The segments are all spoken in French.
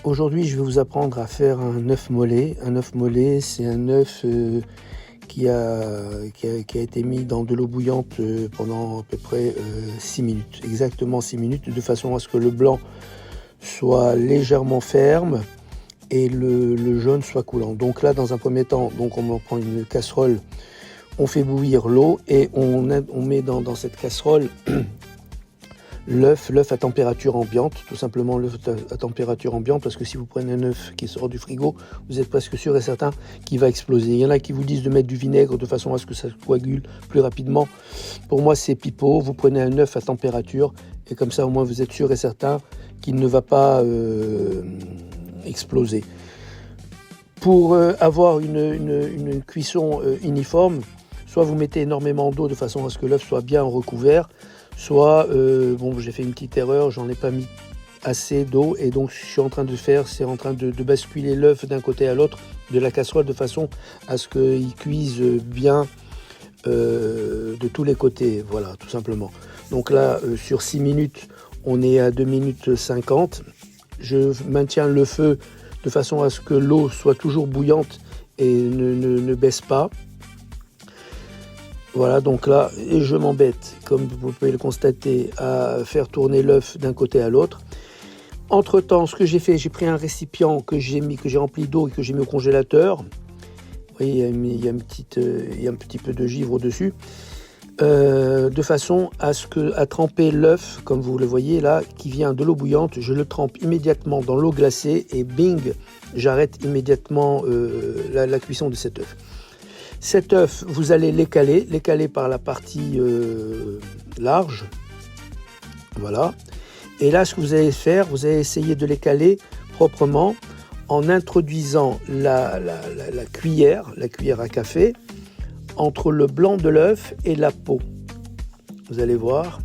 Aujourd'hui, je vais vous apprendre à faire un œuf mollet. Un œuf mollet, c'est un œuf qui a été mis dans de l'eau bouillante pendant à peu près 6 minutes. Exactement 6 minutes, de façon à ce que le blanc soit légèrement ferme et le jaune soit coulant. Donc là, dans un premier temps, donc on prend une casserole, on fait bouillir l'eau et on met dans cette casserole l'œuf à température ambiante, tout simplement l'œuf à température ambiante, parce que si vous prenez un œuf qui sort du frigo, vous êtes presque sûr et certain qu'il va exploser. Il y en a qui vous disent de mettre du vinaigre de façon à ce que ça coagule plus rapidement. Pour moi, c'est pipeau. Vous prenez un œuf à température et comme ça, au moins, vous êtes sûr et certain qu'il ne va pas exploser. Pour avoir une cuisson uniforme, soit vous mettez énormément d'eau de façon à ce que l'œuf soit bien recouvert, soit, j'ai fait une petite erreur, j'en ai pas mis assez d'eau et donc ce que je suis en train de faire, c'est en train de basculer l'œuf d'un côté à l'autre de la casserole de façon à ce qu'il cuise bien de tous les côtés, voilà, tout simplement. Donc là, sur 6 minutes, on est à 2 minutes 50. Je maintiens le feu de façon à ce que l'eau soit toujours bouillante et ne baisse pas. Voilà, donc là, et je m'embête, comme vous pouvez le constater, à faire tourner l'œuf d'un côté à l'autre. Entre-temps, ce que j'ai fait, j'ai pris un récipient que j'ai rempli d'eau et que j'ai mis au congélateur. Vous voyez, il y a un petit peu de givre au-dessus. De façon à tremper l'œuf, comme vous le voyez là, qui vient de l'eau bouillante. Je le trempe immédiatement dans l'eau glacée et bing, j'arrête immédiatement la cuisson de cet œuf. Cet œuf, vous allez l'écaler par la partie large. Voilà. Et là, ce que vous allez faire, vous allez essayer de l'écaler proprement en introduisant la cuillère à café, entre le blanc de l'œuf et la peau. Vous allez voir.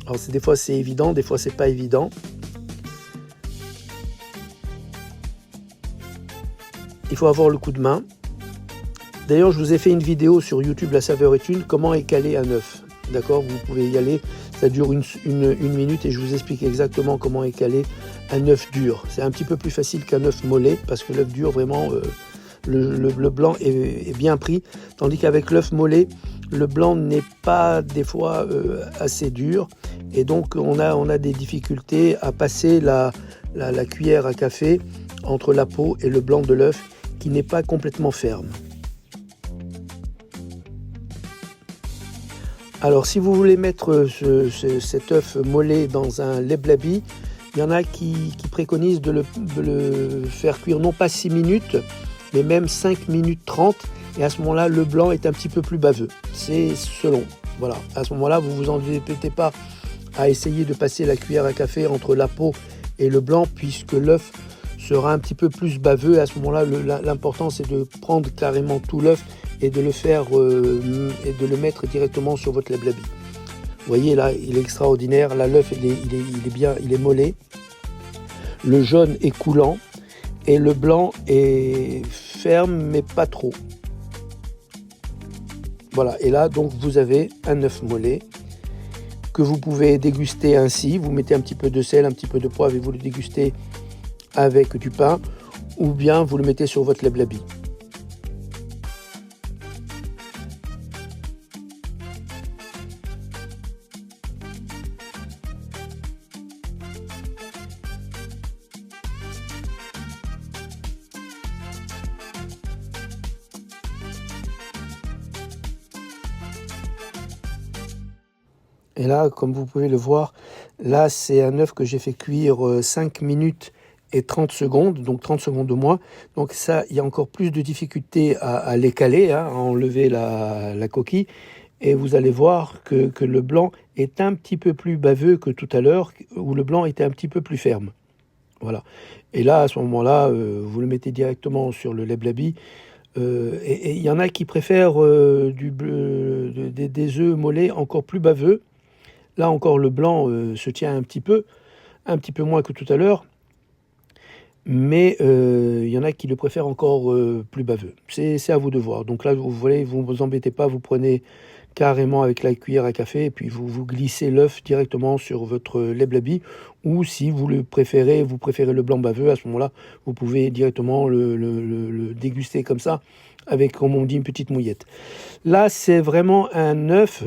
Alors, des fois, c'est évident, des fois, c'est pas évident. Il faut avoir le coup de main. D'ailleurs, je vous ai fait une vidéo sur YouTube, La Saveur est une, comment écaler un œuf. D'accord, vous pouvez y aller, ça dure une minute et je vous explique exactement comment écaler un œuf dur. C'est un petit peu plus facile qu'un œuf mollet parce que l'œuf dur, vraiment, le blanc est bien pris. Tandis qu'avec l'œuf mollet, le blanc n'est pas des fois assez dur. Et donc, on a des difficultés à passer la cuillère à café entre la peau et le blanc de l'œuf qui n'est pas complètement ferme. Alors, si vous voulez mettre cet œuf mollet dans un leblabi, il y en a qui préconisent de le faire cuire non pas 6 minutes, mais même 5 minutes 30. Et à ce moment-là, le blanc est un petit peu plus baveux. C'est selon. Voilà. À ce moment-là, vous vous embêtez pas à essayer de passer la cuillère à café entre la peau et le blanc, puisque l'œuf sera un petit peu plus baveux. À ce moment-là, l'important, c'est de prendre carrément tout l'œuf et de le faire et de le mettre directement sur votre leblabi. Vous voyez là, il est extraordinaire. Là, l'œuf il est mollet. Le jaune est coulant et le blanc est ferme mais pas trop. Voilà. Et là, donc, vous avez un œuf mollet que vous pouvez déguster ainsi. Vous mettez un petit peu de sel, un petit peu de poivre et vous le dégustez avec du pain, ou bien vous le mettez sur votre leblabi. Et là, comme vous pouvez le voir, là c'est un œuf que j'ai fait cuire 5 minutes et 30 secondes, donc 30 secondes de moins. Donc ça, il y a encore plus de difficulté à l'écaler, à enlever la coquille. Et vous allez voir que le blanc est un petit peu plus baveux que tout à l'heure, où le blanc était un petit peu plus ferme. Voilà. Et là, à ce moment-là, vous le mettez directement sur le leblabi. Et il y en a qui préfèrent des œufs mollets encore plus baveux. Là encore, le blanc se tient un petit peu moins que tout à l'heure. Mais il y en a qui le préfèrent encore plus baveux. C'est à vous de voir. Donc là, vous voyez, vous ne vous embêtez pas, vous prenez carrément avec la cuillère à café, et puis vous glissez l'œuf directement sur votre lait blabbi, ou si vous préférez le blanc baveux, à ce moment-là, vous pouvez directement le déguster comme ça, avec, comme on dit, une petite mouillette. Là, c'est vraiment un œuf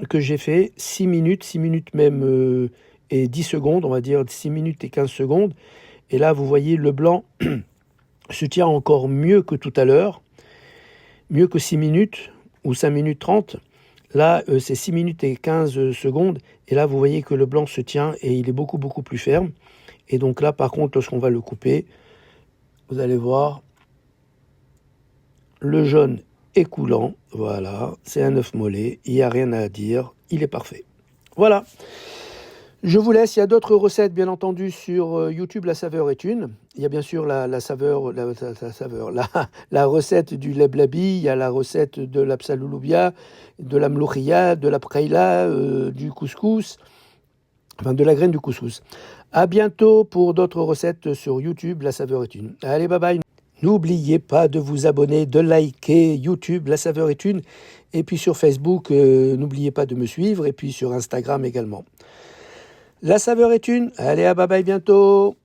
que j'ai fait 6 minutes même, et 10 secondes, on va dire 6 minutes et 15 secondes. Et là, vous voyez, le blanc se tient encore mieux que tout à l'heure, mieux que 6 minutes ou 5 minutes 30. Là, c'est 6 minutes et 15 secondes. Et là, vous voyez que le blanc se tient et il est beaucoup plus ferme. Et donc là, par contre, lorsqu'on va le couper, vous allez voir, le jaune est coulant. Voilà, c'est un œuf mollet. Il n'y a rien à dire. Il est parfait. Voilà. Je vous laisse, il y a d'autres recettes bien entendu sur YouTube, la saveur est une. Il y a bien sûr la recette du lait blabbi, il y a la recette de la psalouloubia, de la mloukhia, de la preila, du couscous, enfin de la graine du couscous. À bientôt pour d'autres recettes sur YouTube, la saveur est une. Allez, bye bye. N'oubliez pas de vous abonner, de liker YouTube, la saveur est une. Et puis sur Facebook, n'oubliez pas de me suivre. Et puis sur Instagram également. La saveur est une. Allez, à bye bye bientôt.